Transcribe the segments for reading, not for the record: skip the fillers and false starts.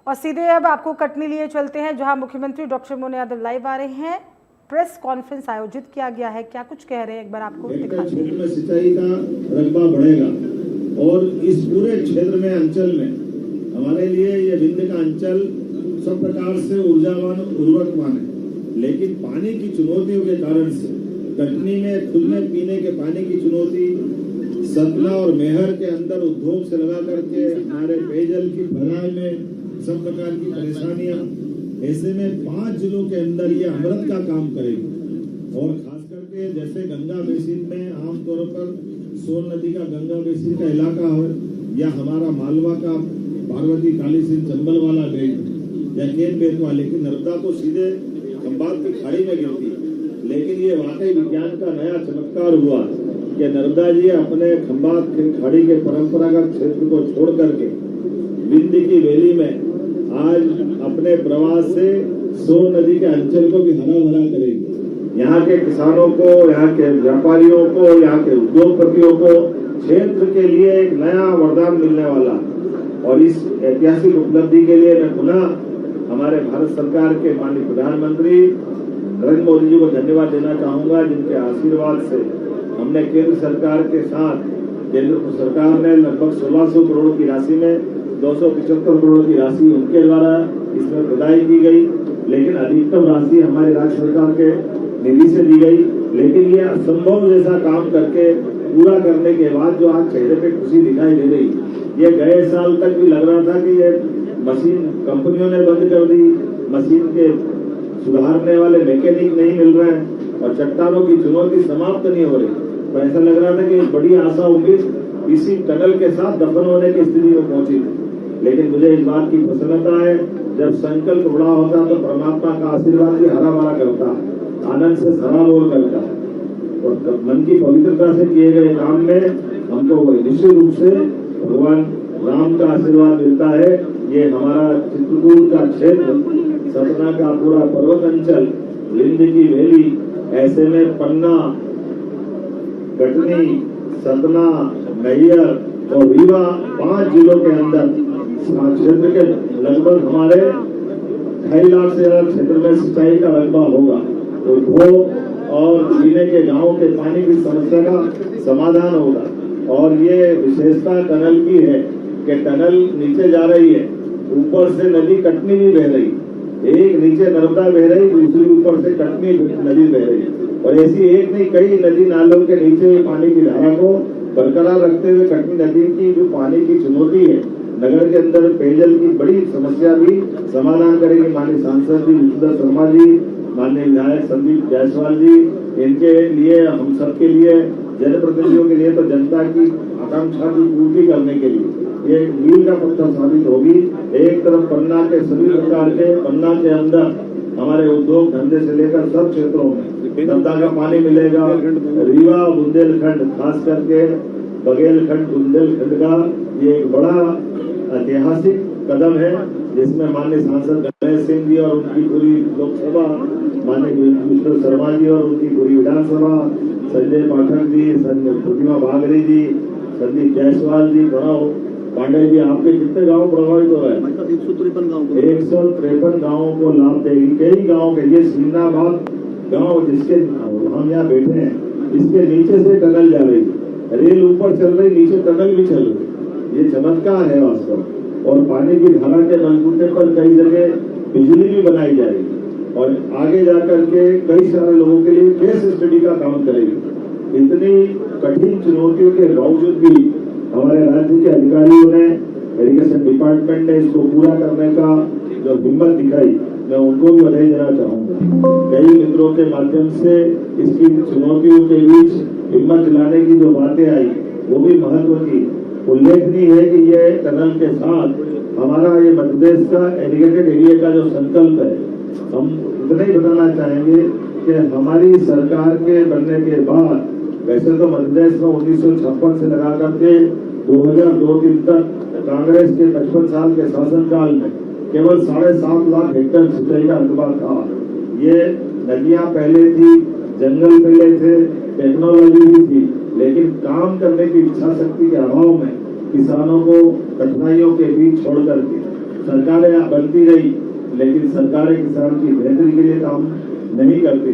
और सीधे अब आपको कटनी लिए चलते हैं, जहां मुख्यमंत्री डॉक्टर मोहन यादव लाइव आ रहे हैं। प्रेस कॉन्फ्रेंस आयोजित किया गया है, क्या कुछ कह रहे हैं एक बार आपको दिखाते हैं। क्षेत्र में सिंचाई का रकबा बढ़ेगा और इस पूरे क्षेत्र में अंचल में हमारे लिए ये विंध्य का अंचल सब प्रकार से ऊर्जावान उर्वरकवान है, लेकिन पानी की चुनौतियों के कारण से कटनी में खुद में पीने के पानी की चुनौती, सतना और मेहर के अंदर उद्योग से लगा करके हमारे पेयजल की भराई में सब प्रकार की परेशानियां, ऐसे में 5 जिलों के अंदर ये अमृत का काम करेगी। और खास करके जैसे गंगा बेसिन में आमतौर पर सोन नदी का गंगा बेसिन का इलाका हो, या हमारा मालवा का पार्वती काली सिंह चंबल वाला बेल्ट या केन बेतवा, लेकिन नर्मदा तो सीधे खंबात की खाड़ी में गिरती है। लेकिन ये वाकई विज्ञान का नया चमत्कार हुआ कि नर्मदा जी अपने खंबात की खाड़ी के परंपरागत क्षेत्र को छोड़ करके विंध्य की वैली में आज अपने प्रवास से सोन नदी के अंचल को भी हरा भरा करेगी। यहाँ के किसानों को, यहाँ के व्यापारियों को, यहाँ के उद्योगपतियों को क्षेत्र के लिए एक नया वरदान मिलने वाला। और इस ऐतिहासिक उपलब्धि के लिए मैं पुनः हमारे भारत सरकार के माननीय प्रधानमंत्री नरेंद्र मोदी जी को धन्यवाद देना चाहूंगा, जिनके आशीर्वाद से हमने केंद्र सरकार के साथ, केंद्र सरकार ने लगभग 1600 करोड़ की राशि में 275 करोड़ की राशि उनके द्वारा इसमें प्रदाय की गई, लेकिन अधिकतम राशि हमारे राज्य सरकार के निधि से दी गई। लेकिन ये असंभव जैसा काम करके पूरा करने के बाद जो आज चेहरे पे खुशी दिखाई दे रही, ये गए साल तक भी लग रहा था कि ये मशीन कंपनियों ने बंद कर दी, मशीन के सुधारने वाले मैकेनिक नहीं मिल रहे हैं और चट्टानों की चुनौती समाप्त नहीं हो रही। तो ऐसा लग रहा था कि बड़ी आशा उम्मीद इसी टनल के साथ दफन होने की स्थिति में पहुंची थी। लेकिन मुझे इस बात की प्रसन्नता है, जब संकल्प बड़ा होता तो परमात्मा का आशीर्वाद भी हरा भरा करता, आनंद से सराबोर करता। और मन की पवित्रता से किए गए काम में हमको निश्चित रूप से भगवान राम का आशीर्वाद मिलता है। ये हमारा चित्रकूट का क्षेत्र, सतना का पूरा पर्वत अंचल, विंध्य की वैली, ऐसे में पन्ना, कटनी, सतना, मैहर और रीवा 5 जिलों के अंदर क्षेत्र के लगभग हमारे 2.5 लाख से ज्यादा क्षेत्र में सिंचाई का रकबा होगा। तो उद्योग और पीने के गांवों के पानी की समस्या का समाधान होगा। और ये विशेषता टनल की है कि टनल नीचे जा रही है, ऊपर से नदी कटनी भी बह रही, एक नीचे नर्मदा बह रही, दूसरी ऊपर से कटनी नदी बह रही। और ऐसी एक नहीं, कई नदी नालों के नीचे पानी की धारा को बरकरार रखते हुए कटनी नदी की जो पानी की चुनौती है, नगर के अंदर पेयजल की बड़ी समस्या भी समाधान करेगी। माननीय सांसद जी विष्णुदत्त शर्मा जी, माननीय विधायक संदीप जायसवाल जी, इनके लिए, हम सबके लिए, जनप्रतिनिधियों के लिए, तो जनता की आकांक्षा की पूर्ति करने के लिए ये मील का पत्थर साबित होगी। एक तरफ पन्ना के सभी प्रकार के, पन्ना के अंदर हमारे उद्योग धंधे से लेकर सब क्षेत्रों में नर्मदा का पानी मिलेगा। रीवा बुंदेलखंड, खास करके बघेलखंड बुंदेलखंड का ये एक बड़ा ऐतिहासिक कदम है, जिसमें माननीय सांसद गणेश सिंह जी और उनकी पूरी लोकसभा, माननीय विष्णु शर्मा जी और उनकी पूरी विधानसभा, संजय पाठक जी, प्रतिमा बागरी जी, संदीप जायसवाल जी, प्रणव पांडे जी, आपके कितने गांव प्रभावित हो रहे हैं? 153 गाँवों को लाभ देगी। कई गाँव के, ये सीनाबाद गाँव जिसके हम यहाँ बैठे हैं, इसके नीचे से टनल जा रही, रेल ऊपर चल रही, नीचे टनल भी चल रही। ये चमत्कार है वास्तव। और पानी की धारा के बलबूते पर कई जगह बिजली भी बनाई जाएगी और आगे जाकर के कई सारे लोगों के लिए केस स्टडी का काम करेगी। इतनी कठिन चुनौतियों के बावजूद भी हमारे राज्य के अधिकारियों ने, एजुकेशन डिपार्टमेंट ने इसको पूरा करने का जो हिम्मत दिखाई, मैं उनको भी बधाई देना चाहूंगा। कई मित्रों के माध्यम से इसकी चुनौतियों के बीच हिम्मत दिलाने की जो बातें आई, वो भी महत्व की। उल्लेखनीय है कि ये टनल के साथ हमारा ये मध्य प्रदेश का एलिगेटेड एरिया का जो संकल्प है, हम इतना ही बताना चाहेंगे कि हमारी सरकार के बनने के बाद, वैसे तो मध्य प्रदेश में 1956 से लगा करके 2002-3 तक कांग्रेस के 55 साल के शासनकाल में केवल 7.5 लाख हेक्टेयर सिंचाई का रकबा था। ये नदियां पहले थी, जंगल पहले थे, टेक्नोलॉजी भी थी, लेकिन काम करने की इच्छा शक्ति के अभाव में किसानों को कठिनाइयों के बीच छोड़ करके सरकारें बनती रही, लेकिन सरकारें किसान की बेहतरी के लिए काम नहीं करती।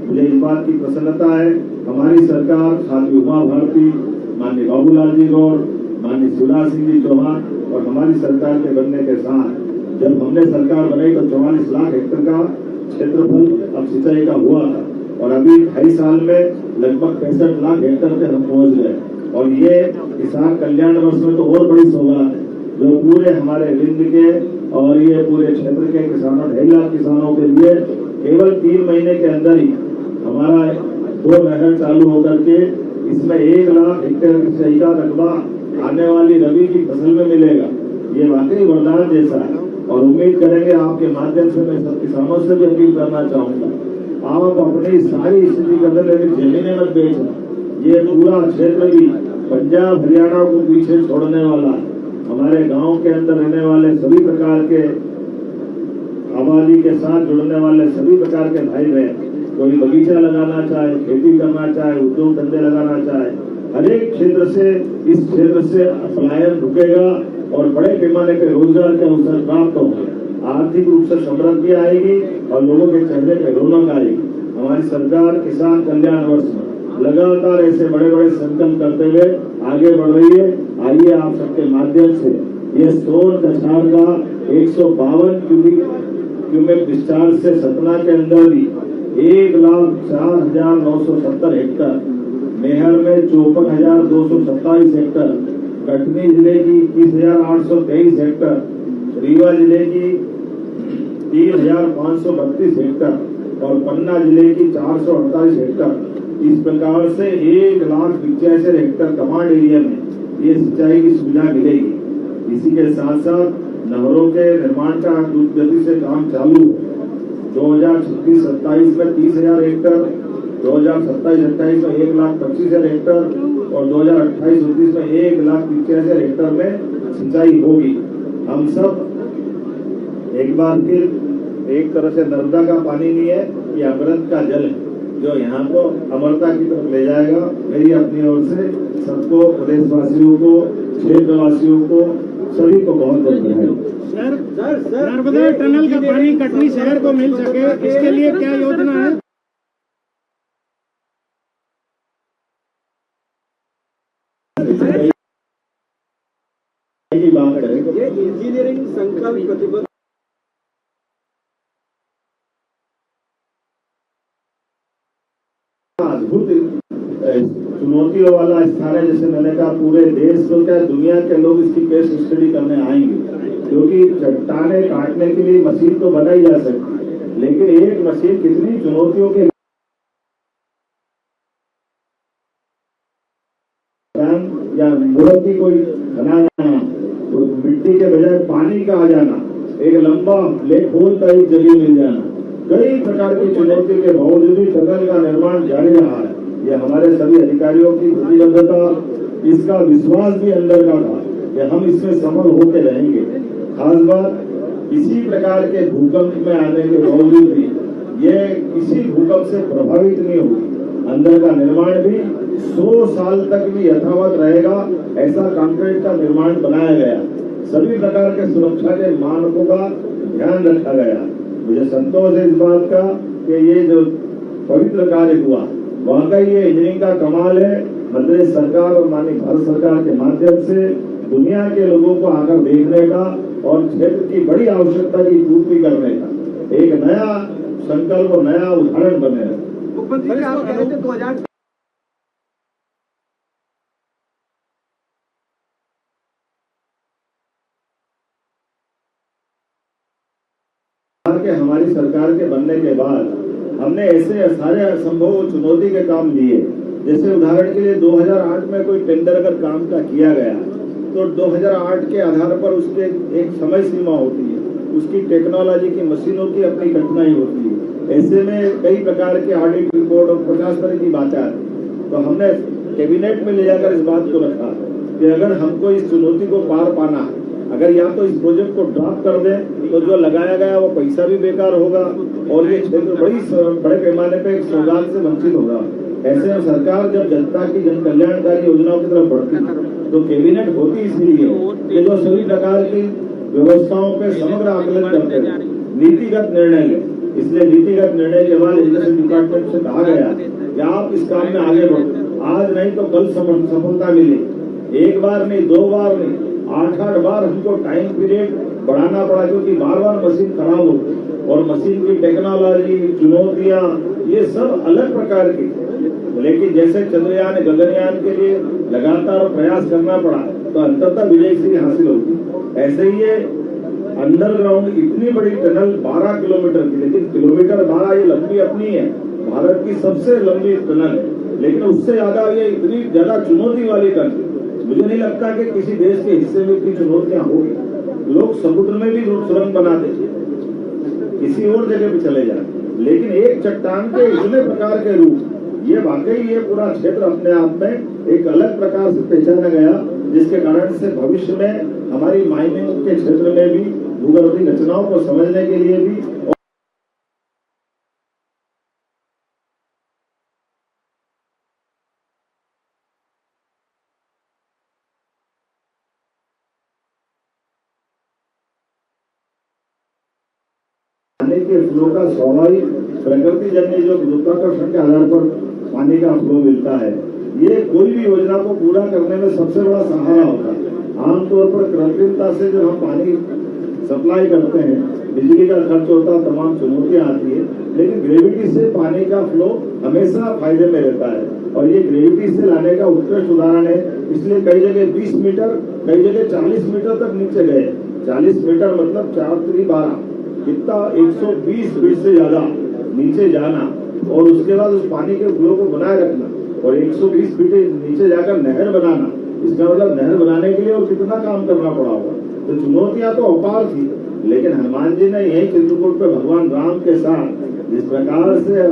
मुझे इस बात की प्रसन्नता है, हमारी सरकार खाली उमा भारती, माननीय बाबूलाल जी गौर, माननीय शिवराज सिंह जी चौहान और हमारी सरकार के बनने के साथ जब हमने सरकार बनाई तो 44 लाख हेक्टेयर का क्षेत्रफल अब सिंचाई का हुआ था और अभी 2.5 साल में लगभग 65 लाख हेक्टेयर पे हम पहुंच गए। और ये किसान कल्याण वर्ष में तो और बड़ी सौगात है जो पूरे हमारे विंध्य के और ये पूरे क्षेत्र के किसानों 2.5 लाख किसानों के लिए केवल 3 महीने के अंदर ही हमारा 2 नहर चालू होकर के इसमें 1 लाख हेक्टेयर की सिंचाई का रकबा आने वाली रबी की फसल में मिलेगा। ये वाकई वरदान जैसा है और उम्मीद करेंगे आपके माध्यम से मैं सब किसानों से भी अपील करना चाहूंगा, आप अपनी सारी स्थिति कर लेकिन जमीनें मत बेचना। ये पूरा क्षेत्र भी पंजाब हरियाणा को पीछे छोड़ने वाला है। हमारे गांव के अंदर रहने वाले सभी प्रकार के आबादी के साथ जुड़ने वाले सभी प्रकार के भाई बहन, कोई बगीचा लगाना चाहे, खेती करना चाहे, उद्योग धंधे लगाना चाहे, हर एक क्षेत्र से इस क्षेत्र से पलायन रुकेगा और बड़े पैमाने पे रोजगार के अवसर प्राप्त होंगे, आर्थिक रूप से समृद्धि आएगी और लोगों के चेहरे पे रौनक आएगी। हमारी सरकार किसान कल्याण वर्ष में लगातार ऐसे बड़े बड़े संकल्प करते हुए आगे बढ़ रही है। आइए आप सबके माध्यम से ये सोन कछार का 152 क्यूबिक डिस्चार्ज से सतना के अंदर भी 1,04,970 हेक्टेयर, मेहर में 54,227 हेक्टेयर, कटनी जिले की 21,823 हेक्टेयर, रीवा जिले की 3,532 हेक्टेयर और पन्ना जिले की 448 हेक्टेयर। इस प्रकार से 1,85,000 हेक्टेयर कमांड एरिया में ये सिंचाई की सुविधा मिलेगी। इसी के साथ साथ नहरों के निर्माण का द्रुत गति से काम चालू है। 2026-27 में 30,000 हेक्टेयर, 2027-28 में 1,25,000 हेक्टेयर और 2028-29 में 1,85,000 हेक्टेयर में सिंचाई होगी। हम सब एक बार फिर एक तरह से नर्मदा का पानी नहीं है, ये अमृत का जल है जो यहाँ को अमरता की तरफ ले जाएगा। मेरी अपनी ओर से सबको, प्रदेशवासियों को, क्षेत्रवासियों को, सभी को बहुत बहुत बधाई। नर्मदा टनल का पानी कटनी शहर को मिल सके, इसके लिए क्या योजना है? बात करें इंजीनियरिंग संकल्प प्रतिबद्ध अद्भुत चुनौतियों वाला स्थान है। जैसे मैंने कहा पूरे देश को क्या दुनिया के लोग इसकी केस स्टडी करने आएंगे, क्योंकि चट्टाने काटने के लिए मशीन तो बनाई जा सकती, लेकिन एक मशीन कितनी चुनौतियों के या मुहूर्त की कोई बनाना, तो मिट्टी के बजाय पानी का आ जाना, एक लंबा ब्लैक होल का एक जगह मिल जाना, कई प्रकार की चुनौती के बावजूद भी टनल का निर्माण जारी रहा है। ये हमारे सभी अधिकारियों की प्रतिबद्धता, इसका विश्वास भी अंदर का था कि हम इसमें सफल होते रहेंगे। खास बात इसी प्रकार के भूकंप में आने के बावजूद भी ये किसी भूकंप से प्रभावित नहीं होगी। अंदर का निर्माण भी 100 साल तक भी यथावत रहेगा, ऐसा कंक्रीट का निर्माण बनाया गया। सभी प्रकार के सुरक्षा के मानकों का ध्यान रखा गया। मुझे संतोष है इस बात का कि ये जो पवित्र कार्य हुआ वाकई ये इंजीनियरिंग का कमाल है। प्रदेश सरकार और माननीय भारत सरकार के माध्यम से दुनिया के लोगों को आकर देखने का और क्षेत्र की बड़ी आवश्यकता की पूर्ति करने का एक नया संकल्प और नया उदाहरण बने। मुख्यमंत्री आप कह रहे थे 2000 के हमारी सरकार के बनने के बाद हमने ऐसे सारे असंभव चुनौती के काम लिए। जैसे उदाहरण के लिए 2008 में कोई टेंडर अगर काम का किया गया तो 2008 के आधार पर उसके एक समय सीमा होती है, उसकी टेक्नोलॉजी की मशीनों की अपनी कठिनाई होती है। ऐसे में कई प्रकार के ऑडिट रिपोर्ट और 50 तरह की बातें आती। तो हमने कैबिनेट में ले जाकर इस बात को रखा कि अगर हमको इस चुनौती को पार पाना है, अगर या तो इस प्रोजेक्ट को ड्रॉप कर दें तो जो लगाया गया वो पैसा भी बेकार होगा और ये क्षेत्र बड़े पैमाने पे एक सौगात से वंचित होगा। ऐसे में सरकार जब जनता की जन कल्याणकारी योजनाओं की तरफ बढ़ती है तो कैबिनेट होती इसलिए कि जो सभी प्रकार की व्यवस्थाओं पे समग्र आकलन करते हुए नीतिगत निर्णय ले। इसलिए नीतिगत निर्णय के बाद एजुकेशन डिपार्टमेंट से कहा गया कि आप इस काम में आगे बढ़ो, आज नहीं तो कल सफलता मिलेगी। एक बार नहीं, 2 बार नहीं, 8-8 बार हमको टाइम पीरियड बढ़ाना पड़ा, क्योंकि बार-बार मशीन खराब हो और मशीन की टेक्नोलॉजी, चुनौतियां, ये सब अलग प्रकार की। लेकिन जैसे चंद्रयान, गगनयान के लिए लगातार प्रयास करना पड़ा तो अंततः विजय श्री हासिल होगी। ऐसे ही ये अंडरग्राउंड इतनी बड़ी टनल 12 किलोमीटर की, लेकिन किलोमीटर 12 ये लंबी अपनी है, भारत की सबसे लंबी टनल है, लेकिन उससे ज्यादा ये इतनी ज्यादा चुनौती वाली टनल मुझे नहीं लगता कि किसी देश के हिस्से में इतनी चुनौतियां होगी। लोग समुद्र में भी सुरंग बना देते, किसी और जगह पे चले जाए, लेकिन एक चट्टान के इतने प्रकार के रूप, ये वाकई ये पूरा क्षेत्र अपने आप में एक अलग प्रकार से पहचाना गया, जिसके कारण से भविष्य में हमारी माइनिंग के क्षेत्र में भी, भूगर्भीय रचनाओं को समझने के लिए भी पानी के फ्लो का स्वाभाविक प्रकृति जन्य जो गुरुत्वाकर्षण के आधार पर पानी का फ्लो मिलता है, ये कोई भी योजना को पूरा करने में सबसे बड़ा सहारा होता है। आमतौर पर कृत्रिमता से जब हम पानी सप्लाई करते हैं, बिजली का खर्च होता है, तमाम चुनौतियां आती है, लेकिन ग्रेविटी से पानी का फ्लो हमेशा फायदे में रहता है। और ये ग्रेविटी से लाने का उत्कृष्ट उदाहरण है। इसलिए कई जगह 20 मीटर, कई जगह 40 मीटर तक नीचे गए। 40 मीटर मतलब 4×12 कितना, 120 फीट से ज्यादा नीचे जाना और उसके बाद उस पानी के फ्लो को बनाए रखना और 120 फीट नीचे जाकर नहर बनाना। इसका मतलब नहर बनाने के लिए और कितना काम करना पड़ा होगा। तो चुनौतियां तो अपार थी, लेकिन हनुमान जी ने यही चित्रकूट पे भगवान राम के साथ जिस प्रकार से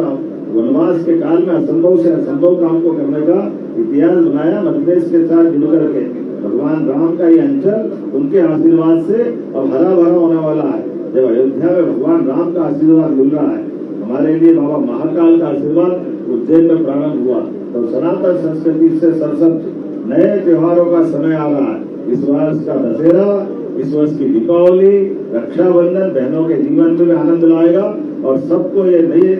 वनवास के काल में असंभव से असंभव काम को करने का इतिहास बनाया, मध्यप्रदेश के साथ जुड़ करके भगवान राम का ये अंचल उनके आशीर्वाद से अब हरा भरा होने वाला है। जब अयोध्या में भगवान राम का आशीर्वाद मिल रहा है, हमारे लिए बाबा महाकाल का आशीर्वाद उज्जैन में प्रारंभ हुआ, तो सनातन संस्कृति से सरसब्ज नए त्योहारों का समय आ रहा है। इस वर्ष का दशहरा, इस वर्ष की दीपावली, रक्षाबंधन बहनों के जीवन में आनंद लाएगा और सबको ये नए